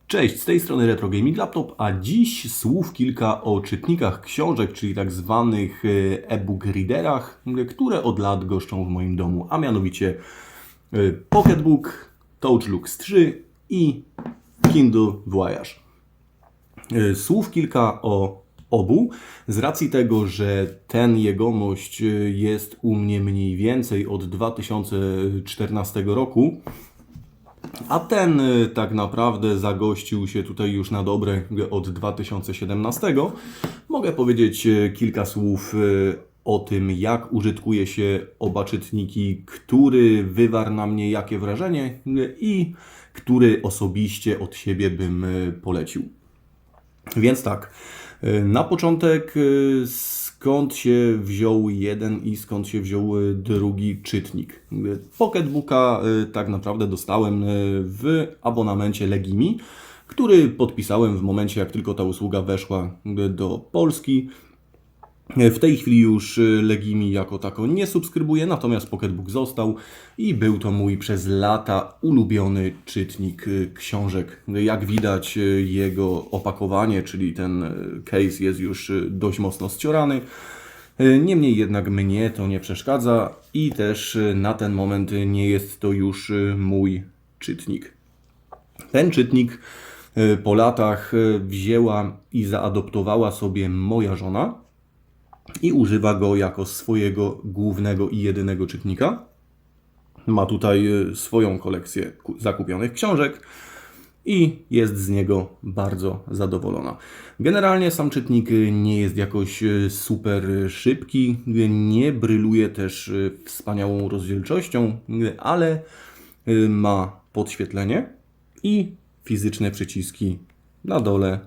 Cześć, z tej strony Retro Gaming Laptop, a dziś słów kilka o czytnikach książek, czyli tak zwanych e-book readerach, które od lat goszczą w moim domu, a mianowicie Pocketbook, Touch Lux 3 i Kindle Voyage. Słów kilka o obu, z racji tego, że ten jegomość jest u mnie mniej więcej od 2014 roku, a ten tak naprawdę zagościł się tutaj już na dobre od 2017. Mogę powiedzieć kilka słów o tym, jak użytkuje się oba czytniki, który wywarł na mnie jakie wrażenie i który osobiście od siebie bym polecił. Więc tak, na początek skąd się wziął jeden i skąd się wziął drugi czytnik. Pocketbooka tak naprawdę dostałem w abonamencie Legimi, który podpisałem w momencie, jak tylko ta usługa weszła do Polski. W tej chwili już Legimi jako tako nie subskrybuję, natomiast Pocketbook został i był to mój przez lata ulubiony czytnik książek. Jak widać, jego opakowanie, czyli ten case, jest już dość mocno zciorany. Niemniej jednak mnie to nie przeszkadza i też na ten moment nie jest to już mój czytnik. Ten czytnik po latach wzięła i zaadoptowała sobie moja żona i używa go jako swojego głównego i jedynego czytnika. Ma tutaj swoją kolekcję zakupionych książek i jest z niego bardzo zadowolona. Generalnie sam czytnik nie jest jakoś super szybki, nie bryluje też wspaniałą rozdzielczością, ale ma podświetlenie i fizyczne przyciski na dole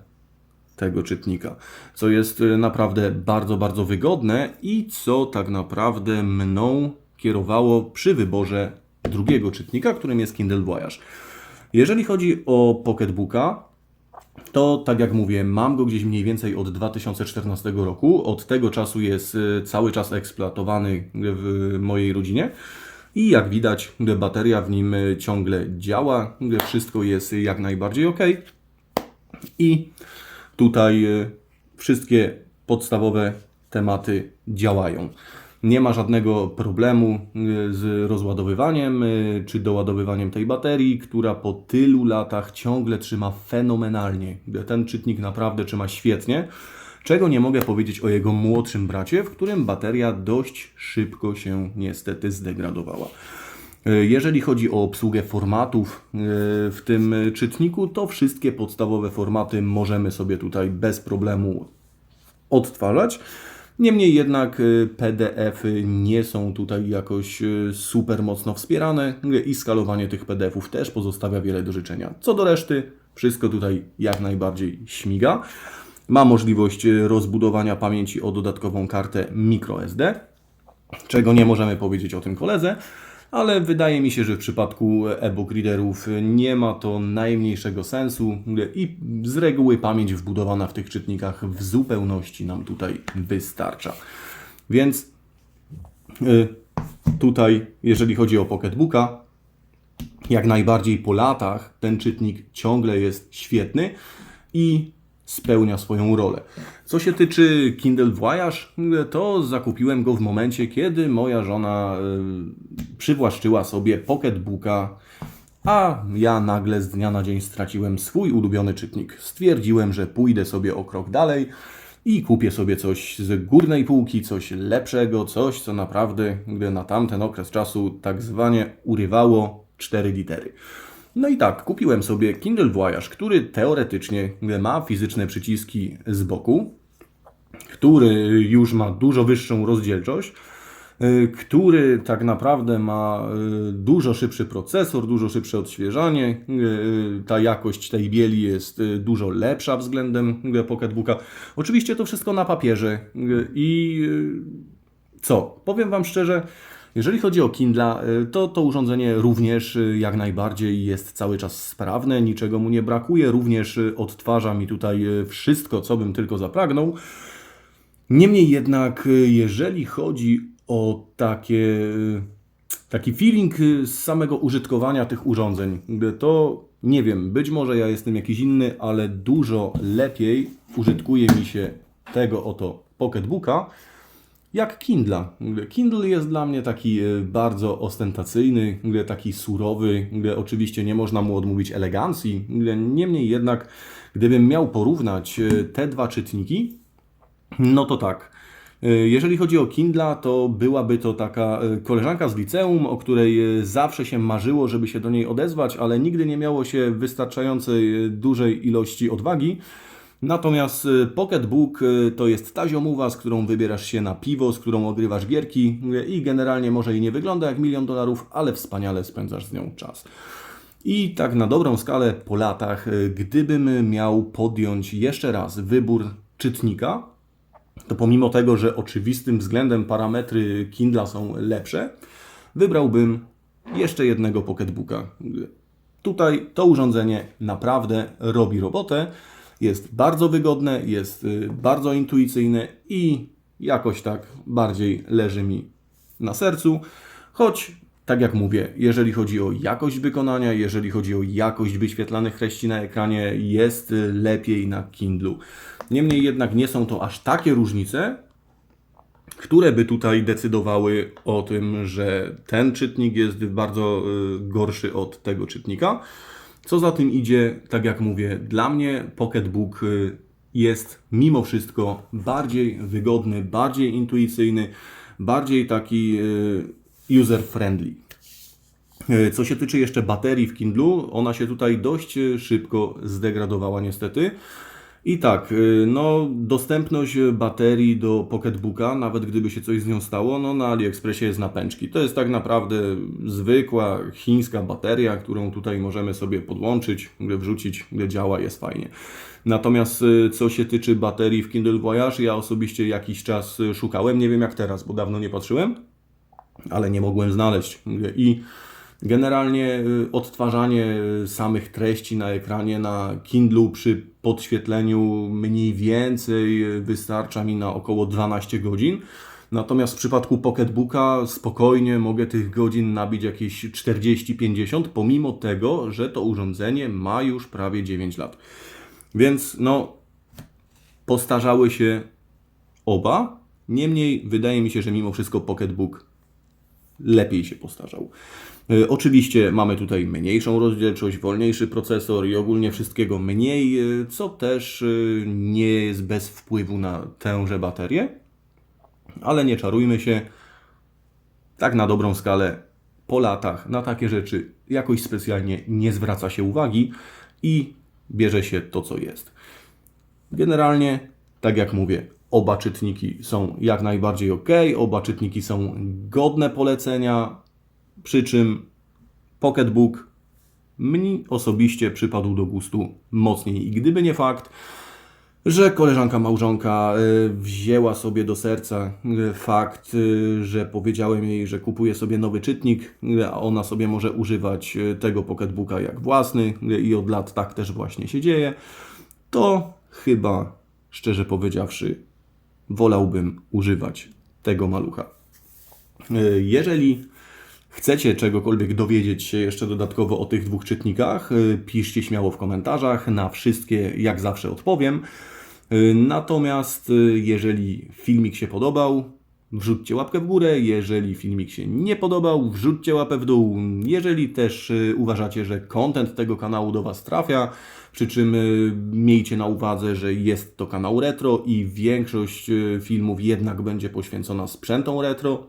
tego czytnika, co jest naprawdę bardzo, bardzo wygodne i co tak naprawdę mną kierowało przy wyborze drugiego czytnika, którym jest Kindle Voyage. Jeżeli chodzi o Pocketbooka, to tak jak mówię, mam go gdzieś mniej więcej od 2014 roku. Od tego czasu jest cały czas eksploatowany w mojej rodzinie. I jak widać, bateria w nim ciągle działa. Wszystko jest jak najbardziej ok. I tutaj wszystkie podstawowe tematy działają. Nie ma żadnego problemu z rozładowywaniem czy doładowywaniem tej baterii, która po tylu latach ciągle trzyma fenomenalnie. Ten czytnik naprawdę trzyma świetnie, czego nie mogę powiedzieć o jego młodszym bracie, w którym bateria dość szybko się niestety zdegradowała. Jeżeli chodzi o obsługę formatów w tym czytniku, to wszystkie podstawowe formaty możemy sobie tutaj bez problemu odtwarzać. Niemniej jednak PDF-y nie są tutaj jakoś super mocno wspierane i skalowanie tych PDF-ów też pozostawia wiele do życzenia. Co do reszty, wszystko tutaj jak najbardziej śmiga. Ma możliwość rozbudowania pamięci o dodatkową kartę microSD, czego nie możemy powiedzieć o tym koledze, ale wydaje mi się, że w przypadku e-book readerów nie ma to najmniejszego sensu i z reguły pamięć wbudowana w tych czytnikach w zupełności nam tutaj wystarcza. Więc tutaj, jeżeli chodzi o Pocketbooka, jak najbardziej po latach ten czytnik ciągle jest świetny i spełnia swoją rolę. Co się tyczy Kindle Voyage, to zakupiłem go w momencie, kiedy moja żona przywłaszczyła sobie Pocketbooka, a ja nagle z dnia na dzień straciłem swój ulubiony czytnik. Stwierdziłem, że pójdę sobie o krok dalej i kupię sobie coś z górnej półki, coś lepszego, coś, co naprawdę na tamten okres czasu tak zwanie urywało 4 litery. No i tak, kupiłem sobie Kindle Voyage, który teoretycznie ma fizyczne przyciski z boku, który już ma dużo wyższą rozdzielczość, który tak naprawdę ma dużo szybszy procesor, dużo szybsze odświeżanie. Ta jakość tej bieli jest dużo lepsza względem Pocketbooka. Oczywiście to wszystko na papierze i co? Powiem Wam szczerze, jeżeli chodzi o Kindla, to urządzenie również jak najbardziej jest cały czas sprawne, niczego mu nie brakuje, również odtwarza mi tutaj wszystko, co bym tylko zapragnął. Niemniej jednak, jeżeli chodzi o takie Taki feeling z samego użytkowania tych urządzeń, to nie wiem, być może ja jestem jakiś inny, ale dużo lepiej użytkuje mi się tego oto Pocketbooka jak Kindla. Kindle jest dla mnie taki bardzo ostentacyjny, taki surowy. Oczywiście nie można mu odmówić elegancji. Niemniej jednak, gdybym miał porównać te dwa czytniki, no to tak. Jeżeli chodzi o Kindla, to byłaby to taka koleżanka z liceum, o której zawsze się marzyło, żeby się do niej odezwać, ale nigdy nie miało się wystarczającej dużej ilości odwagi. Natomiast Pocketbook to jest ta ziomuwa, z którą wybierasz się na piwo, z którą ogrywasz gierki i generalnie może i nie wygląda jak $1 000 000, ale wspaniale spędzasz z nią czas. I tak na dobrą skalę po latach, gdybym miał podjąć jeszcze raz wybór czytnika, to pomimo tego, że oczywistym względem parametry Kindla są lepsze, wybrałbym jeszcze jednego Pocketbooka. Tutaj to urządzenie naprawdę robi robotę. Jest bardzo wygodne, jest bardzo intuicyjne i jakoś tak bardziej leży mi na sercu. Choć, tak jak mówię, jeżeli chodzi o jakość wykonania, jeżeli chodzi o jakość wyświetlanych treści na ekranie, jest lepiej na Kindlu. Niemniej jednak nie są to aż takie różnice, które by tutaj decydowały o tym, że ten czytnik jest bardzo gorszy od tego czytnika. Co za tym idzie, tak jak mówię, dla mnie Pocketbook jest mimo wszystko bardziej wygodny, bardziej intuicyjny, bardziej taki user-friendly. Co się tyczy jeszcze baterii w Kindlu, ona się tutaj dość szybko zdegradowała niestety. I tak, no dostępność baterii do Pocketbooka, nawet gdyby się coś z nią stało, no na AliExpressie jest na pęczki. To jest tak naprawdę zwykła chińska bateria, którą tutaj możemy sobie podłączyć, wrzucić, działa, jest fajnie. Natomiast co się tyczy baterii w Kindle Voyage, ja osobiście jakiś czas szukałem, nie wiem jak teraz, bo dawno nie patrzyłem, ale nie mogłem znaleźć. I generalnie odtwarzanie samych treści na ekranie na Kindlu przy podświetleniu mniej więcej wystarcza mi na około 12 godzin. Natomiast w przypadku Pocketbooka spokojnie mogę tych godzin nabić jakieś 40-50, pomimo tego, że to urządzenie ma już prawie 9 lat. Więc no, postarzały się oba. Niemniej wydaje mi się, że mimo wszystko Pocketbook lepiej się postarzał. Oczywiście mamy tutaj mniejszą rozdzielczość, wolniejszy procesor i ogólnie wszystkiego mniej, co też nie jest bez wpływu na tęże baterię. Ale nie czarujmy się, tak na dobrą skalę po latach na takie rzeczy jakoś specjalnie nie zwraca się uwagi i bierze się to, co jest. Generalnie, tak jak mówię, oba czytniki są jak najbardziej ok, oba czytniki są godne polecenia, przy czym Pocketbook mnie osobiście przypadł do gustu mocniej. I gdyby nie fakt, że koleżanka małżonka wzięła sobie do serca fakt, że powiedziałem jej, że kupuję sobie nowy czytnik, a ona sobie może używać tego Pocketbooka jak własny i od lat tak też właśnie się dzieje, to chyba, szczerze powiedziawszy, wolałbym używać tego malucha. Jeżeli chcecie czegokolwiek dowiedzieć się jeszcze dodatkowo o tych dwóch czytnikach, piszcie śmiało w komentarzach, na wszystkie jak zawsze odpowiem. Natomiast jeżeli filmik się podobał, wrzućcie łapkę w górę, jeżeli filmik się nie podobał, wrzućcie łapę w dół. Jeżeli też uważacie, że content tego kanału do Was trafia, przy czym miejcie na uwadze, że jest to kanał retro i większość filmów jednak będzie poświęcona sprzętom retro,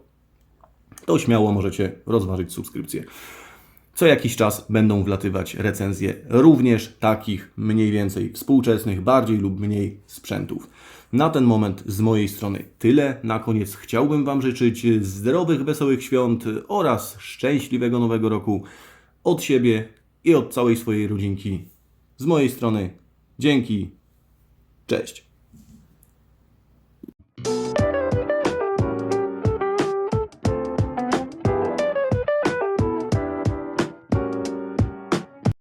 to śmiało możecie rozważyć subskrypcję. Co jakiś czas będą wlatywać recenzje również takich mniej więcej współczesnych, bardziej lub mniej sprzętów. Na ten moment z mojej strony tyle. Na koniec chciałbym Wam życzyć zdrowych, wesołych świąt oraz szczęśliwego nowego roku od siebie i od całej swojej rodzinki. Z mojej strony dzięki, cześć.